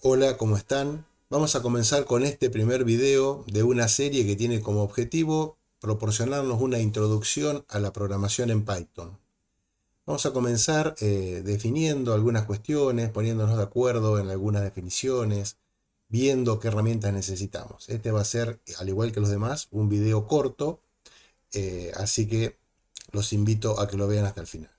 Hola, ¿cómo están? Vamos a comenzar con este primer video de una serie que tiene como objetivo proporcionarnos una introducción a la programación en Python. Vamos a comenzar definiendo algunas cuestiones, poniéndonos de acuerdo en algunas definiciones, viendo qué herramientas necesitamos. Este va a ser, al igual que los demás, un video corto, así que los invito a que lo vean hasta el final.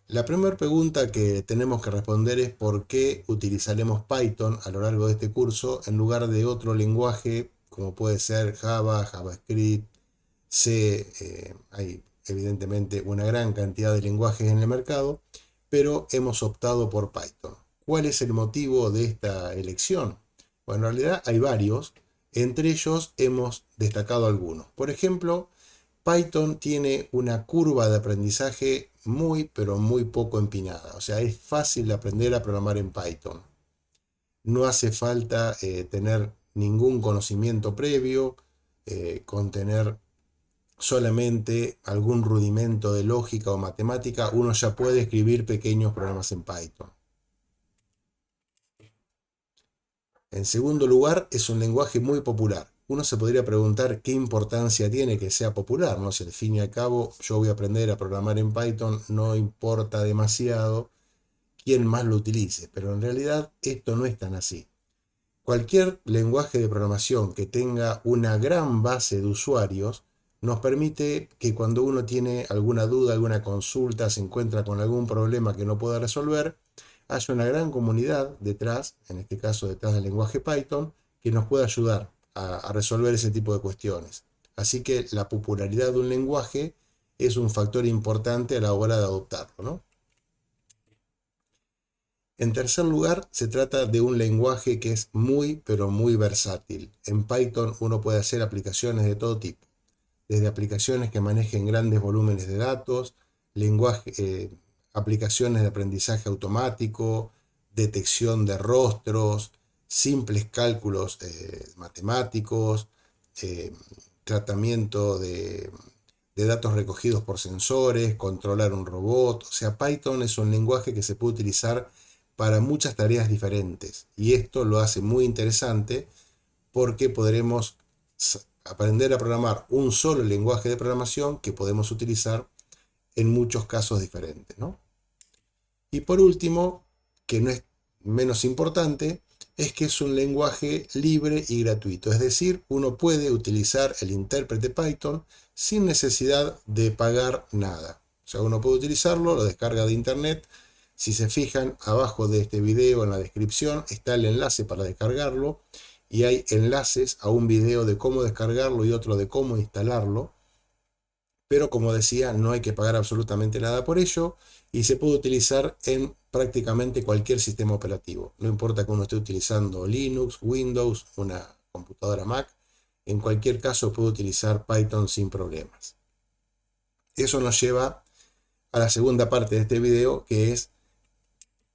La primera pregunta que tenemos que responder es por qué utilizaremos Python a lo largo de este curso en lugar de otro lenguaje como puede ser Java, JavaScript, C. Hay evidentemente una gran cantidad de lenguajes en el mercado, pero hemos optado por Python. ¿Cuál es el motivo de esta elección? Bueno, en realidad hay varios, entre ellos hemos destacado algunos. Por ejemplo, Python tiene una curva de aprendizaje muy, pero muy poco empinada. O sea, es fácil aprender a programar en Python. No hace falta tener ningún conocimiento previo, con tener solamente algún rudimento de lógica o matemática, uno ya puede escribir pequeños programas en Python. En segundo lugar, es un lenguaje muy popular. Uno se podría preguntar qué importancia tiene que sea popular, ¿no? Si al fin y al cabo yo voy a aprender a programar en Python, no importa demasiado quién más lo utilice, pero en realidad esto no es tan así. Cualquier lenguaje de programación que tenga una gran base de usuarios nos permite que cuando uno tiene alguna duda, alguna consulta, se encuentra con algún problema que no pueda resolver, haya una gran comunidad detrás, en este caso detrás del lenguaje Python, que nos pueda ayudar a resolver ese tipo de cuestiones. Así que la popularidad de un lenguaje es un factor importante a la hora de adoptarlo, ¿no? En tercer lugar, se trata de un lenguaje que es muy, pero muy versátil. En Python uno puede hacer aplicaciones de todo tipo, desde aplicaciones que manejen grandes volúmenes de datos, lenguaje, aplicaciones de aprendizaje automático, detección de rostros, simples cálculos matemáticos, eh, tratamiento de datos recogidos por sensores, controlar un robot. O sea, Python es un lenguaje que se puede utilizar para muchas tareas diferentes y esto lo hace muy interesante porque podremos aprender a programar un solo lenguaje de programación que podemos utilizar en muchos casos diferentes, ¿no? Y por último, que no es menos importante, es que es un lenguaje libre y gratuito. Es decir, uno puede utilizar el intérprete Python sin necesidad de pagar nada. O sea, uno puede utilizarlo, lo descarga de internet. Si se fijan, abajo de este video en la descripción está el enlace para descargarlo y hay enlaces a un video de cómo descargarlo y otro de cómo instalarlo. Pero como decía, no hay que pagar absolutamente nada por ello y se puede utilizar en prácticamente cualquier sistema operativo. No importa que uno esté utilizando Linux, Windows, una computadora Mac, en cualquier caso puede utilizar Python sin problemas. Eso nos lleva a la segunda parte de este video, que es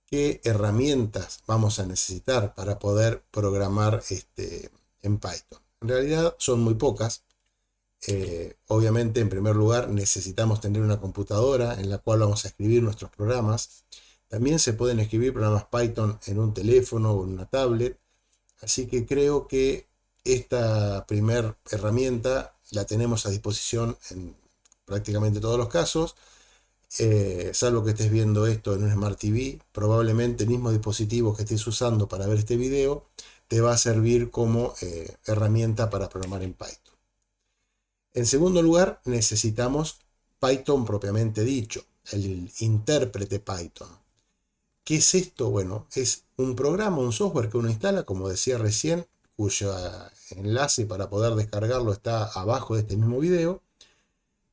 qué herramientas vamos a necesitar para poder programar en Python. En realidad son muy pocas. Obviamente, en primer lugar, necesitamos tener una computadora en la cual vamos a escribir nuestros programas. También se pueden escribir programas Python en un teléfono o en una tablet. Así que creo que esta primera herramienta la tenemos a disposición en prácticamente todos los casos. Salvo que estés viendo esto en un Smart TV, probablemente el mismo dispositivo que estés usando para ver este video te va a servir como herramienta para programar en Python. En segundo lugar, necesitamos Python propiamente dicho, el intérprete Python. ¿Qué es esto? Bueno, es un programa, un software que uno instala, como decía recién, cuyo enlace para poder descargarlo está abajo de este mismo video,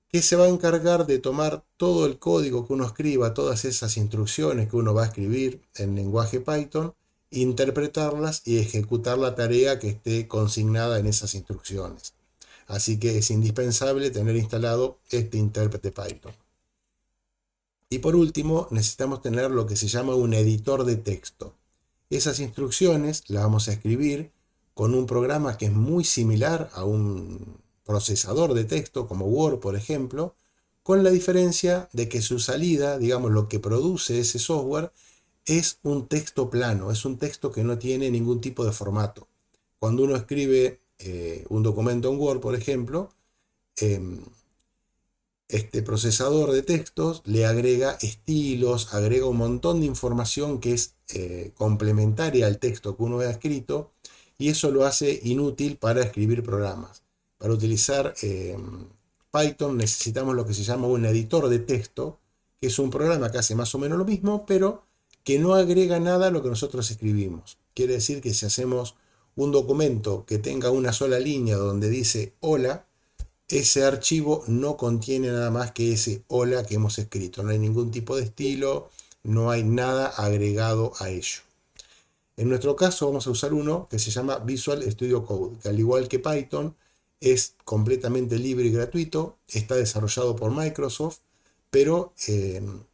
que se va a encargar de tomar todo el código que uno escriba, todas esas instrucciones que uno va a escribir en lenguaje Python, interpretarlas y ejecutar la tarea que esté consignada en esas instrucciones. Así que es indispensable tener instalado este intérprete Python. Y por último, necesitamos tener lo que se llama un editor de texto. Esas instrucciones las vamos a escribir con un programa que es muy similar a un procesador de texto como Word, por ejemplo, con la diferencia de que su salida, digamos lo que produce ese software, es un texto plano, es un texto que no tiene ningún tipo de formato. Cuando uno escribe un documento en Word, por ejemplo, este procesador de textos le agrega estilos, agrega un montón de información que es complementaria al texto que uno ha escrito, y eso lo hace inútil para escribir programas. Para utilizar Python necesitamos lo que se llama un editor de texto, que es un programa que hace más o menos lo mismo, pero que no agrega nada a lo que nosotros escribimos. Quiere decir que si hacemos un documento que tenga una sola línea donde dice hola, ese archivo no contiene nada más que ese hola que hemos escrito. No hay ningún tipo de estilo, no hay nada agregado a ello. En nuestro caso vamos a usar uno que se llama Visual Studio Code, que al igual que Python es completamente libre y gratuito, está desarrollado por Microsoft, pero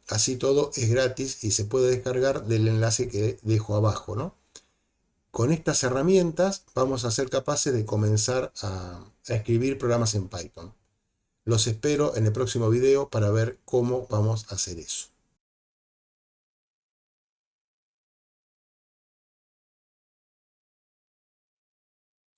así todo es gratis y se puede descargar del enlace que dejo abajo, ¿no? Con estas herramientas vamos a ser capaces de comenzar a escribir programas en Python. Los espero en el próximo video para ver cómo vamos a hacer eso.